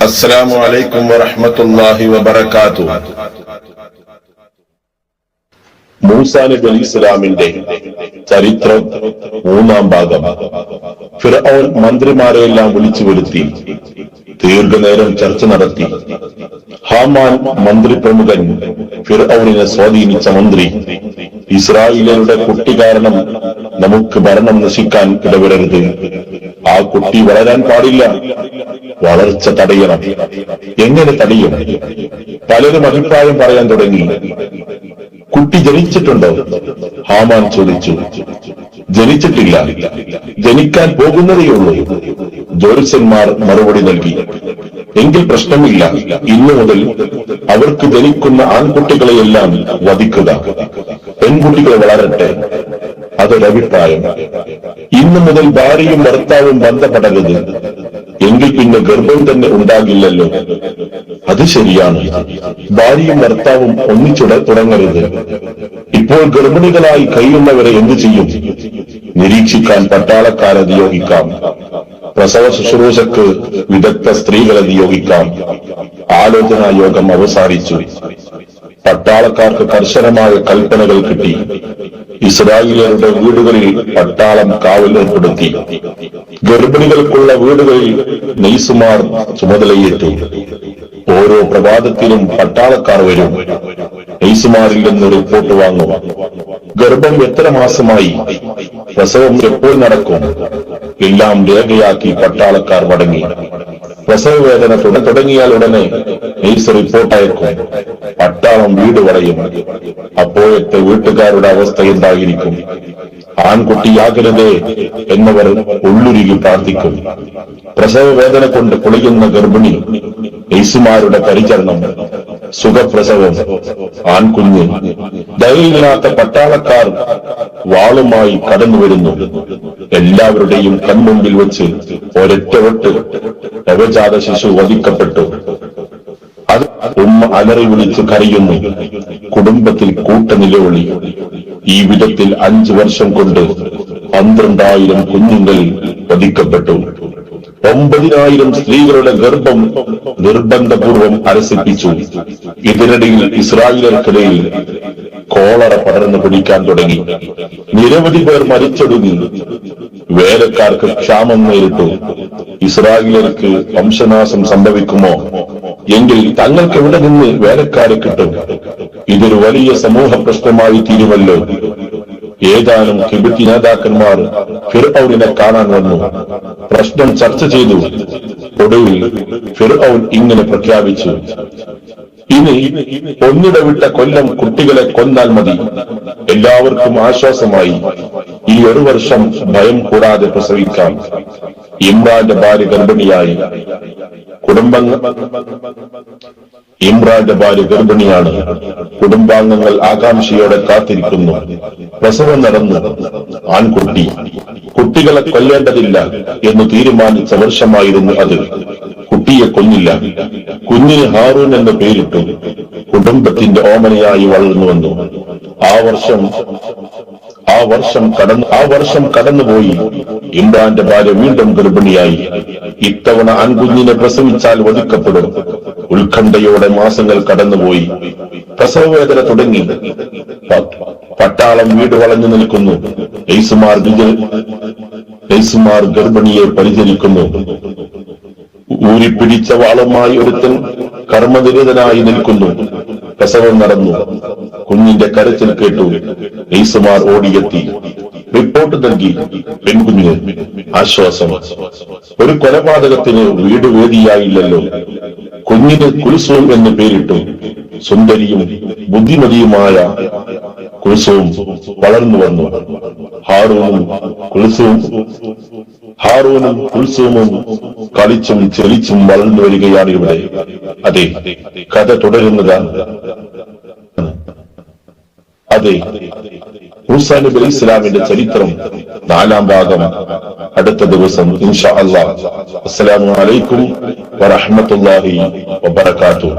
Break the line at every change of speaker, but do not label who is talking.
അസ്സലാമു അലൈക്കും വറഹ്മത്തുള്ളാഹി വബറകാതുഹു. മൂസാ നബി അലൈഹിസ്സലാമിന്റെ ചരിത്രം മൂന്നാം ഭാഗം. ഫിർഔൻ മന്ത്രിമാരെയെല്ലാം വിളിച്ചു വരുത്തി ദീർഘനേരം ചർച്ച നടത്തി. ഹാമാൻ മന്ത്രി പ്രമുഖൻ, ഫിർഔനിനെ സ്വാധീനിച്ച മന്ത്രി, ഇസ്രായേലരുടെ കുട്ടി കാരണം നമുക്ക് ഭരണം നശിക്കാൻ ഇടവരരുത്, ആ കുട്ടി വളരാൻ പാടില്ല, വളർച്ച തടയണം. എങ്ങനെ തടയും? പലരും അഭിപ്രായം പറയാൻ തുടങ്ങി. കുട്ടി ജനിച്ചിട്ടുണ്ടോ? ഹാമാൻ ചോദിച്ചു. ജനിച്ചിട്ടില്ല, ജനിക്കാൻ പോകുന്നതേയുള്ളൂ. ജ്യോത്സ്യന്മാർ മറുപടി നൽകി. എങ്കിൽ പ്രശ്നമില്ല, ഇന്നു മുതൽ അവർക്ക് ജനിക്കുന്ന ആൺകുട്ടികളെയെല്ലാം വധിക്കുക, പെൺകുട്ടികൾ വളരട്ടെ. അതൊരഭിപ്രായം. ഇന്നു മുതൽ ഭാര്യയും ഭർത്താവും ബന്ധപ്പെടരുത്, എങ്കിൽ പിന്നെ ഗർഭം തന്നെ ഉണ്ടാകില്ലല്ലോ. അത് ശരിയാണ്. ഭാര്യയും ഭർത്താവും ഒന്നിച്ചുട തുടങ്ങരുത്. ഇപ്പോൾ ഗർഭിണികളായി കഴിയുന്നവരെ എന്തു ചെയ്യും? നിരീക്ഷിക്കാൻ പട്ടാളക്കാരെ നിയോഗിക്കാം, പ്രസവ ശുശ്രൂഷക്ക് വിദഗ്ധ സ്ത്രീകളെ നിയോഗിക്കാം. ആലോചനാ യോഗം അവസാനിച്ചു. പട്ടാളക്കാർക്ക് കർശനമായ കൽപ്പനകൾ കിട്ടി. ഇസ്രായേലിയരുടെ വീടുകളിൽ പട്ടാളം കാവൽ ഏർപ്പെടുത്തി. ഗർഭിണികൾക്കുള്ള വീടുകളിൽ നെയ്സുമാർ ചുമതലയേറ്റു. ഓരോ പ്രഭാതത്തിലും പട്ടാളക്കാർ വരും. നെയ്സുമാരിൽ നിന്ന് റിപ്പോർട്ട് വാങ്ങും. ഗർഭം എത്ര മാസമായി, പ്രസവം എപ്പോൾ നടക്കും, എല്ലാം രേഖയാക്കി പട്ടാളക്കാർ മടങ്ങി. പ്രസവ വേദന തുടങ്ങിയാൽ ഉടനെ നെയ്സ് റിപ്പോർട്ട് അയക്കും. പട്ടാളം വീട് വളയും. അപ്പോഴത്തെ വീട്ടുകാരുടെ അവസ്ഥ എന്തായിരിക്കും? ആൺകുട്ടിയാകരുതേ എന്നവർ ഉള്ളുരുകി പ്രാർത്ഥിക്കും. പ്രസവ വേദന കൊണ്ട് പൊളിയുന്ന ഗർഭിണി, നെയ്സുമാരുടെ പരിചരണം, സുഖപ്രസവം, ആൺകുഞ്ഞ്. ദയയില്ലാത്ത പട്ടാളക്കാർ വാളുമായി കടന്നു വരുന്നു. എല്ലാവരുടെയും കൺമുമ്പിൽ വെച്ച് ഒരൊറ്റ വെട്ട് നവജാത ശിശു വധിക്കപ്പെട്ടു. അത് ഉമ്മ അലറി വിളിച്ച് കരയുന്നു. കുടുംബത്തിൽ കൂട്ടനിലവിളി. ഈ വിധത്തിൽ 5 വർഷം കൊണ്ട് 12,000 കുഞ്ഞുങ്ങൾ വധിക്കപ്പെട്ടു. 9,000 സ്ത്രീകളുടെ ഗർഭം നിർബന്ധപൂർവം അരസിപ്പിച്ചു. ഇതിനിടയിൽ ഇസ്രായേലർക്കിടയിൽ കോളറ പടർന്നു പിടിക്കാൻ തുടങ്ങി. നിരവധി പേർ മരിച്ചൊടുങ്ങി. വേലക്കാർക്ക് ക്ഷാമം നേരിട്ടു. ഇസ്രായേലർക്ക് വംശനാശം സംഭവിക്കുമോ? എങ്കിൽ തങ്ങൾക്ക് എവിടെ നിന്ന് വേലക്കാരെ കിട്ടും? ഇതൊരു വലിയ സമൂഹ പ്രശ്നമായി തീരുമല്ലോ. ഏതാനും കിബിത്തി നേതാക്കന്മാർ ഫിർഔനിനെ കാണാൻ വന്നു. പ്രശ്നം ചർച്ച ചെയ്തു. ഒടുവിൽ ഫിർഔൻ ഇങ്ങനെ പ്രഖ്യാപിച്ചു: ഇനി ഒന്നിടവിട്ട കൊല്ലം കുട്ടികളെ കൊന്നാൽ മതി. എല്ലാവർക്കും ആശ്വാസമായി. ഈ 1 വർഷം ഭയം കൂടാതെ പ്രസവിക്കാം. ഇമ്രാന്റെ ഭാര്യ ഗർഭിണിയായി. ഇമ്രാന്റെ ഭാര്യ ഗർഭിണിയാണ്. കുടുംബാംഗങ്ങൾ ആകാംക്ഷയോടെ കാത്തിരിക്കുന്നു. പ്രസവം നടന്നു. ആൺകുട്ടി. കുട്ടികളെ കൊല്ലേണ്ടതില്ല എന്ന് തീരുമാനിച്ച വർഷമായിരുന്നു അത്. കുട്ടിയെ കൊന്നില്ല. കുഞ്ഞിന് ഹാറൂൻ എന്ന് പേരിട്ടു. കുടുംബത്തിന്റെ ഓമനയായി വളർന്നു വന്നു. ആ വർഷം കടന്നുപോയി. ഇമ്രാന്റെ ഭാര്യ വീണ്ടും ഗർഭിണിയായി. ഇത്തവണ ആൺകുഞ്ഞിനെ പ്രസവിച്ചാൽ വധിക്കപ്പെടും. ഉത്കണ്ഠയോടെ മാസങ്ങൾ കടന്നുപോയി. പ്രസവവേദന തുടങ്ങി. പട്ടാളം വീട് വളഞ്ഞു നിൽക്കുന്നു. നെയ്സുമാർ ഗർഭിണിയെ പരിചരിക്കുന്നു. ഊരിപ്പിടിച്ച വാളുമായി ഒരുത്തൻ കർമ്മനിരതനായി നിൽക്കുന്നു. പ്രസവം നടന്നു. കുഞ്ഞിന്റെ കരച്ചിൽ കേട്ടു. നെയ്സുമാർ ഓടിയെത്തി. റിപ്പോർട്ട് നൽകി. പെൺകുഞ്ഞ്. ആശ്വാസം. ഒരു കൊലപാതകത്തിന് വീട് വേദിയായില്ലല്ലോ. കുഞ്ഞിന് കുൽസൂം എന്ന് പേരിട്ടു. സുന്ദരിയും ബുദ്ധിമതിയുമായ കുൽസൂം വളർന്നു വന്നു. ഹാറൂനും കുൽസൂമും കളിച്ചും ചെലിച്ചും വളർന്നു വരികയാണ് ഇവിടെ. അതെ, കഥ തുടരുന്നതാണ്. അതെ, മൂസാ നബി അലൈഹിസ്സലാമിന്റെ ചരിത്രം 4ാം ഭാഗം അടുത്ത ദിവസം ഇൻഷാ അല്ലാഹ്. അസ്സലാമു അലൈക്കും വറഹ്മത്തുള്ളാഹി വബറകാതുഹു.